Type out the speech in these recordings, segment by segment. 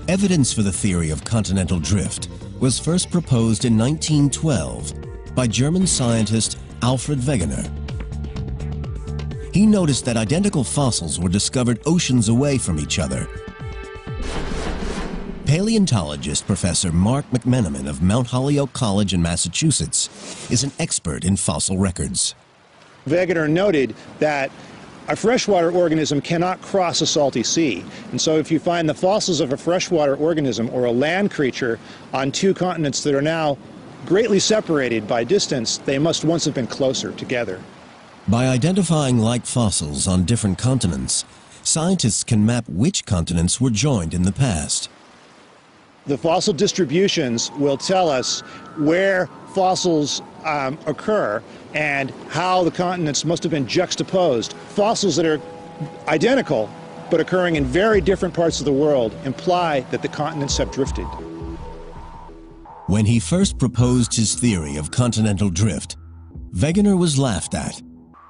Evidence for the theory of continental drift was first proposed in 1912 by German scientist Alfred Wegener. He noticed that identical fossils were discovered oceans away from each other. Paleontologist Professor Mark McMenamin of Mount Holyoke College in Massachusetts is an expert in fossil records. Wegener noted that a freshwater organism cannot cross a salty sea. And so if you find the fossils of a freshwater organism or a land creature on two continents that are now greatly separated by distance, they must once have been closer together. By identifying like fossils on different continents, scientists can map which continents were joined in the past. The fossil distributions will tell us where fossils occur and how the continents must have been juxtaposed. Fossils that are identical but occurring in very different parts of the world imply that the continents have drifted. When he first proposed his theory of continental drift, Wegener was laughed at.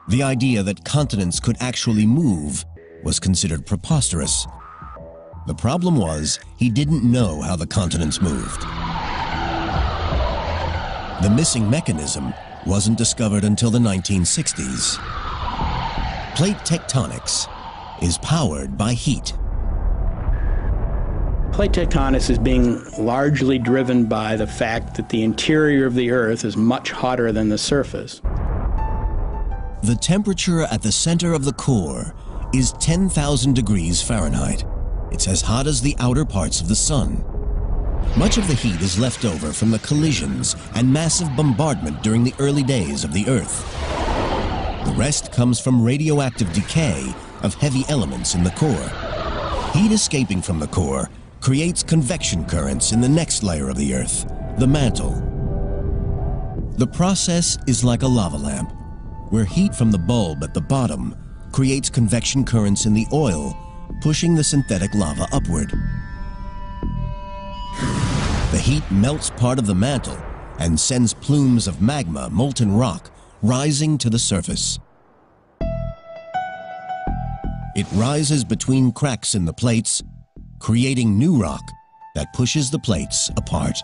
The idea that continents could actually move was considered preposterous. The problem was, he didn't know how the continents moved. The missing mechanism wasn't discovered until the 1960s. Plate tectonics is powered by heat. Plate tectonics is being largely driven by the fact that the interior of the Earth is much hotter than the surface. The temperature at the center of the core is 10,000 degrees Fahrenheit. It's as hot as the outer parts of the sun. Much of the heat is left over from the collisions and massive bombardment during the early days of the Earth. The rest comes from radioactive decay of heavy elements in the core. Heat escaping from the core creates convection currents in the next layer of the Earth, the mantle. The process is like a lava lamp, where heat from the bulb at the bottom creates convection currents in the oil, pushing the synthetic lava upward. The heat melts part of the mantle and sends plumes of magma, molten rock, rising to the surface. It rises between cracks in the plates, creating new rock that pushes the plates apart.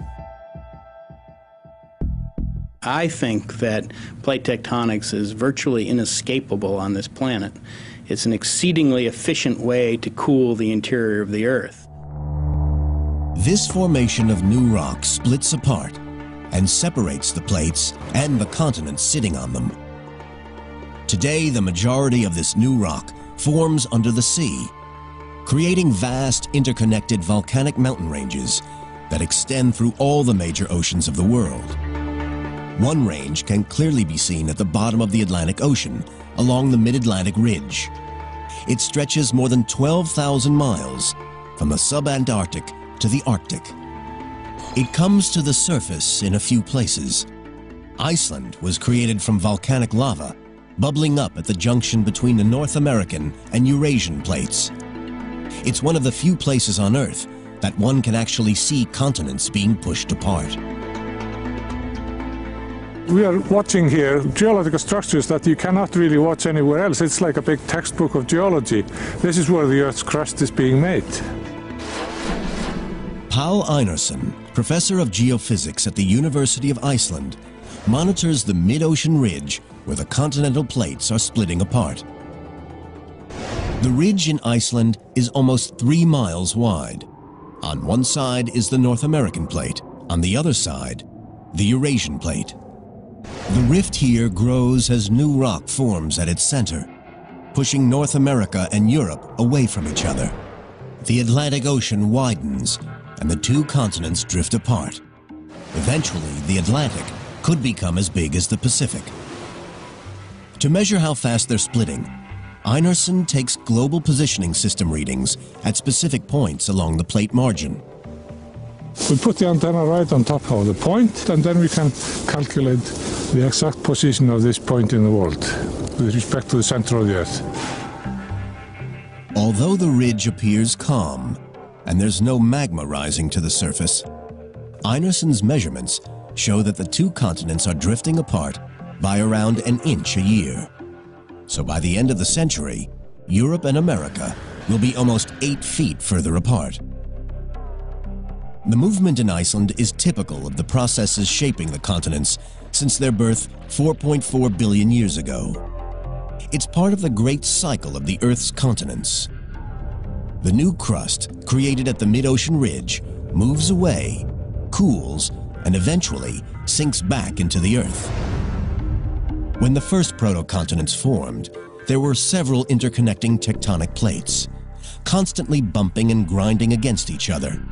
I think that plate tectonics is virtually inescapable on this planet. It's an exceedingly efficient way to cool the interior of the Earth. This formation of new rock splits apart and separates the plates and the continents sitting on them. Today, the majority of this new rock forms under the sea, creating vast interconnected volcanic mountain ranges that extend through all the major oceans of the world. One range can clearly be seen at the bottom of the Atlantic Ocean, along the Mid-Atlantic Ridge. It stretches more than 12,000 miles from the subantarctic to the Arctic. It comes to the surface in a few places. Iceland was created from volcanic lava, bubbling up at the junction between the North American and Eurasian plates. It's one of the few places on Earth that one can actually see continents being pushed apart. We are watching here geological structures that you cannot really watch anywhere else. It's like a big textbook of geology. This is where the Earth's crust is being made. Paul Einarsson, professor of geophysics at the University of Iceland, monitors the mid-ocean ridge where the continental plates are splitting apart. The ridge in Iceland is almost 3 miles wide. On one side is the North American plate, on the other side, the Eurasian plate. The rift here grows as new rock forms at its center, pushing North America and Europe away from each other. The Atlantic Ocean widens, and the two continents drift apart. Eventually, the Atlantic could become as big as the Pacific. To measure how fast they're splitting, Einarsson takes global positioning system readings at specific points along the plate margin. We put the antenna right on top of the point, and then we can calculate the exact position of this point in the world with respect to the center of the Earth. Although the ridge appears calm and there's no magma rising to the surface, Einarsson's measurements show that the two continents are drifting apart by around an inch a year. So by the end of the century, Europe and America will be almost 8 feet further apart. The movement in Iceland is typical of the processes shaping the continents since their birth 4.4 billion years ago. It's part of the great cycle of the Earth's continents. The new crust, created at the mid-ocean ridge, moves away, cools, and eventually sinks back into the Earth. When the first protocontinents formed, there were several interconnecting tectonic plates, constantly bumping and grinding against each other,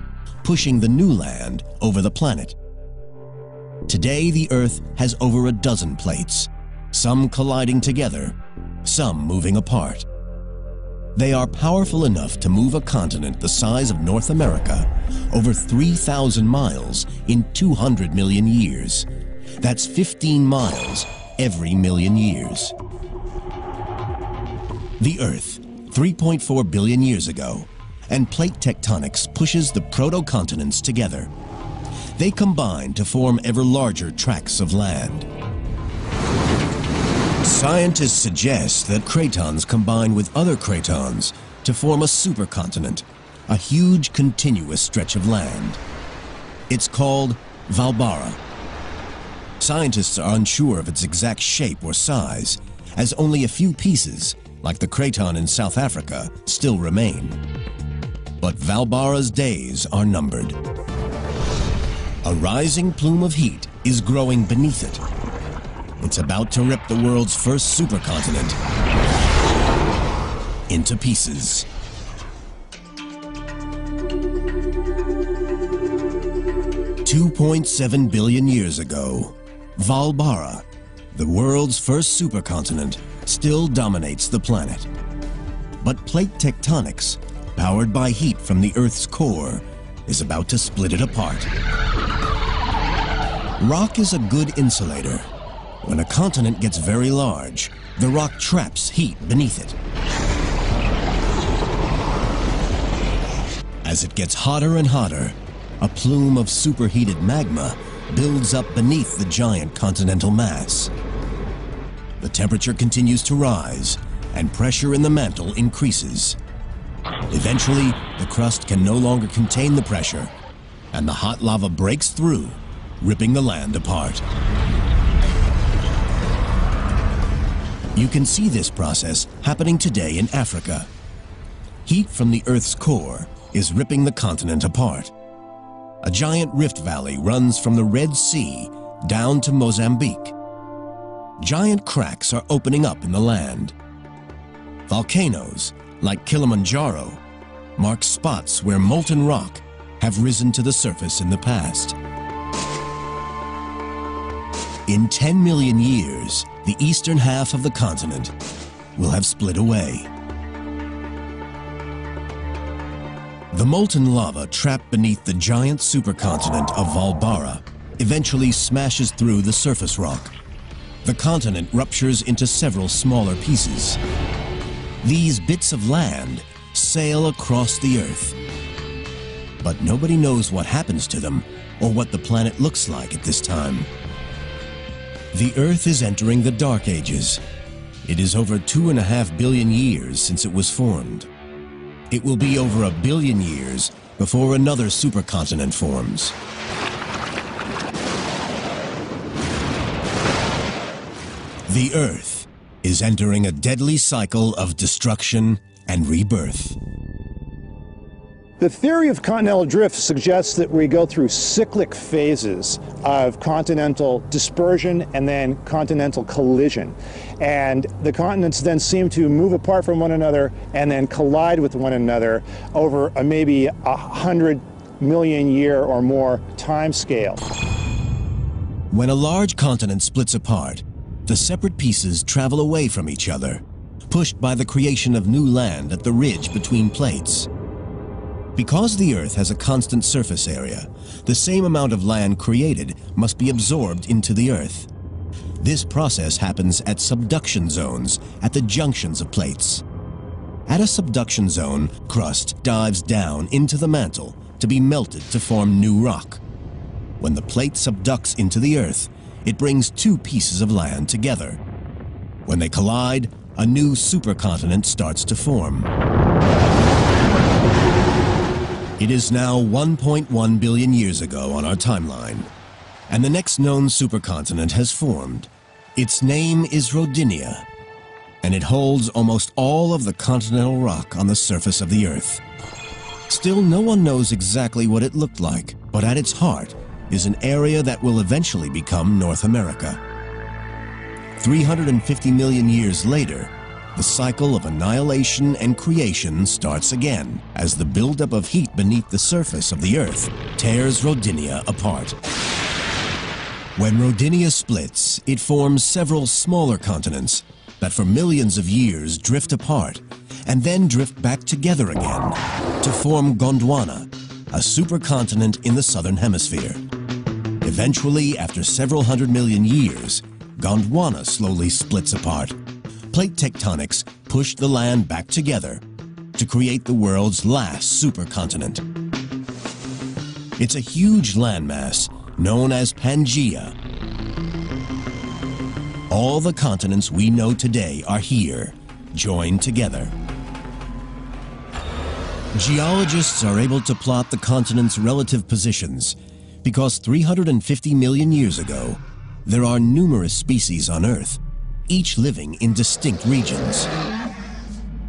pushing the new land over the planet. Today, the Earth has over a dozen plates, some colliding together, some moving apart. They are powerful enough to move a continent the size of North America over 3,000 miles in 200 million years. That's 15 miles every million years. The Earth, 3.4 billion years ago, and plate tectonics pushes the protocontinents together. They combine to form ever larger tracts of land. Scientists suggest that cratons combine with other cratons to form a supercontinent, a huge continuous stretch of land. It's called Valbara. Scientists are unsure of its exact shape or size, as only a few pieces, like the craton in South Africa, still remain. But Valbara's days are numbered. A rising plume of heat is growing beneath it. It's about to rip the world's first supercontinent into pieces. $2.7 billion years ago, Valbara, the world's first supercontinent, still dominates the planet. But plate tectonics, powered by heat from the Earth's core, is about to split it apart. Rock is a good insulator. When a continent gets very large, the rock traps heat beneath it. As it gets hotter and hotter, a plume of superheated magma builds up beneath the giant continental mass. The temperature continues to rise, and pressure in the mantle increases. Eventually, the crust can no longer contain the pressure, and the hot lava breaks through, ripping the land apart. You can see this process happening today in Africa. Heat from the Earth's core is ripping the continent apart. A giant rift valley runs from the Red Sea down to Mozambique. Giant cracks are opening up in the land. Volcanoes, like Kilimanjaro, mark spots where molten rock have risen to the surface in the past. In 10 million years, the eastern half of the continent will have split away. The molten lava trapped beneath the giant supercontinent of Valbara eventually smashes through the surface rock. The continent ruptures into several smaller pieces. These bits of land sail across the Earth. But nobody knows what happens to them or what the planet looks like at this time. The Earth is entering the Dark Ages. It is over 2.5 billion years since it was formed. It will be over 1 billion years before another supercontinent forms. The Earth is entering a deadly cycle of destruction and rebirth. The theory of continental drift suggests that we go through cyclic phases of continental dispersion and then continental collision. And the continents then seem to move apart from one another and then collide with one another over a maybe 100 million year or more time scale. When a large continent splits apart, the separate pieces travel away from each other, pushed by the creation of new land at the ridge between plates. Because the Earth has a constant surface area, the same amount of land created must be absorbed into the Earth. This process happens at subduction zones at the junctions of plates. At a subduction zone, crust dives down into the mantle to be melted to form new rock. When the plate subducts into the Earth, it brings two pieces of land together. When they collide, a new supercontinent starts to form. It is now 1.1 billion years ago on our timeline, and the next known supercontinent has formed. Its name is Rodinia, and it holds almost all of the continental rock on the surface of the Earth. Still, no one knows exactly what it looked like, but at its heart is an area that will eventually become North America. 350 million years later, the cycle of annihilation and creation starts again as the buildup of heat beneath the surface of the Earth tears Rodinia apart. When Rodinia splits, it forms several smaller continents that for millions of years drift apart and then drift back together again to form Gondwana, a supercontinent in the southern hemisphere. Eventually, after several 100 million years, Gondwana slowly splits apart. Plate tectonics pushed the land back together to create the world's last supercontinent. It's a huge landmass known as Pangaea. All the continents we know today are here, joined together. Geologists are able to plot the continents' relative positions because 350 million years ago, there are numerous species on Earth, each living in distinct regions.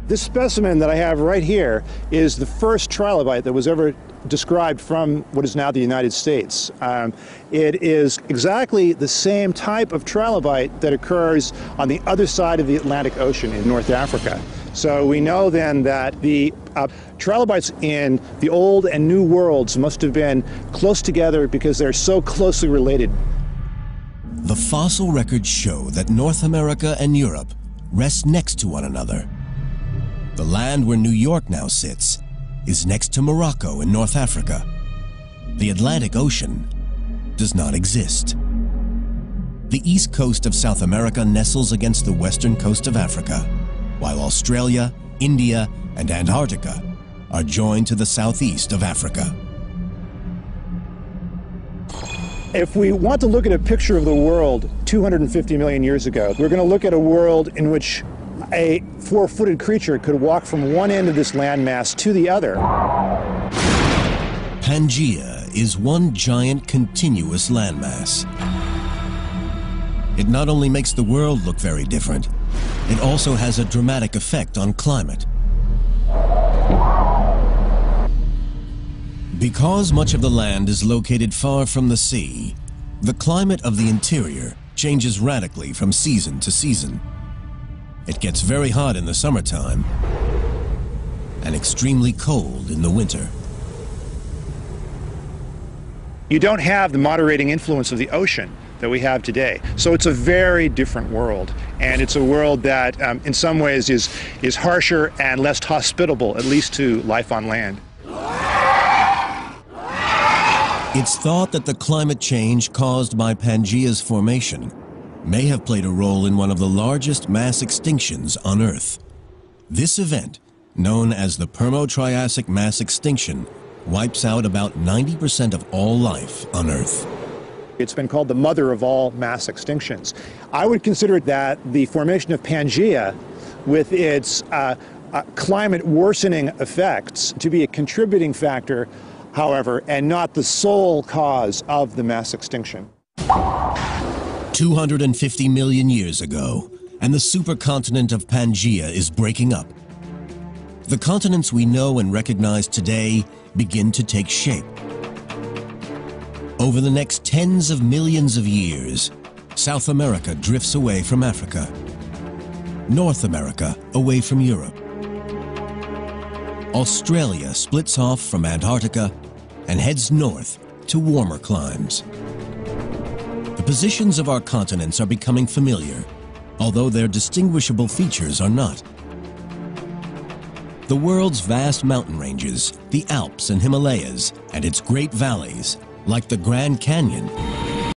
This specimen that I have right here is the first trilobite that was ever described from what is now the United States. It is exactly the same type of trilobite that occurs on the other side of the Atlantic Ocean in North Africa. So we know then that the trilobites in the old and new worlds must have been close together because they're so closely related. The fossil records show that North America and Europe rest next to one another. The land where New York now sits is next to Morocco in North Africa. The Atlantic Ocean does not exist. The east coast of South America nestles against the western coast of Africa, while Australia, India, and Antarctica are joined to the southeast of Africa. If we want to look at a picture of the world 250 million years ago, we're going to look at a world in which a four-footed creature could walk from one end of this landmass to the other. Pangaea is one giant continuous landmass. It not only makes the world look very different, it also has a dramatic effect on climate. Because much of the land is located far from the sea, the climate of the interior changes radically from season to season. It gets very hot in the summertime and extremely cold in the winter. You don't have the moderating influence of the ocean that we have today. So it's a very different world. And it's a world that in some ways is harsher and less hospitable, at least to life on land. It's thought that the climate change caused by Pangaea's formation may have played a role in one of the largest mass extinctions on Earth. This event, known as the Permo-Triassic mass extinction, wipes out about 90% of all life on Earth. It's been called the mother of all mass extinctions. I would consider that the formation of Pangaea, with its climate worsening effects, to be a contributing factor, however, and not the sole cause of the mass extinction. 250 million years ago, and the supercontinent of Pangaea is breaking up. The continents we know and recognize today begin to take shape. Over the next tens of millions of years, South America drifts away from Africa, North America away from Europe. Australia splits off from Antarctica and heads north to warmer climes. The positions of our continents are becoming familiar, although their distinguishable features are not. The world's vast mountain ranges, the Alps and Himalayas, and its great valleys, like the Grand Canyon,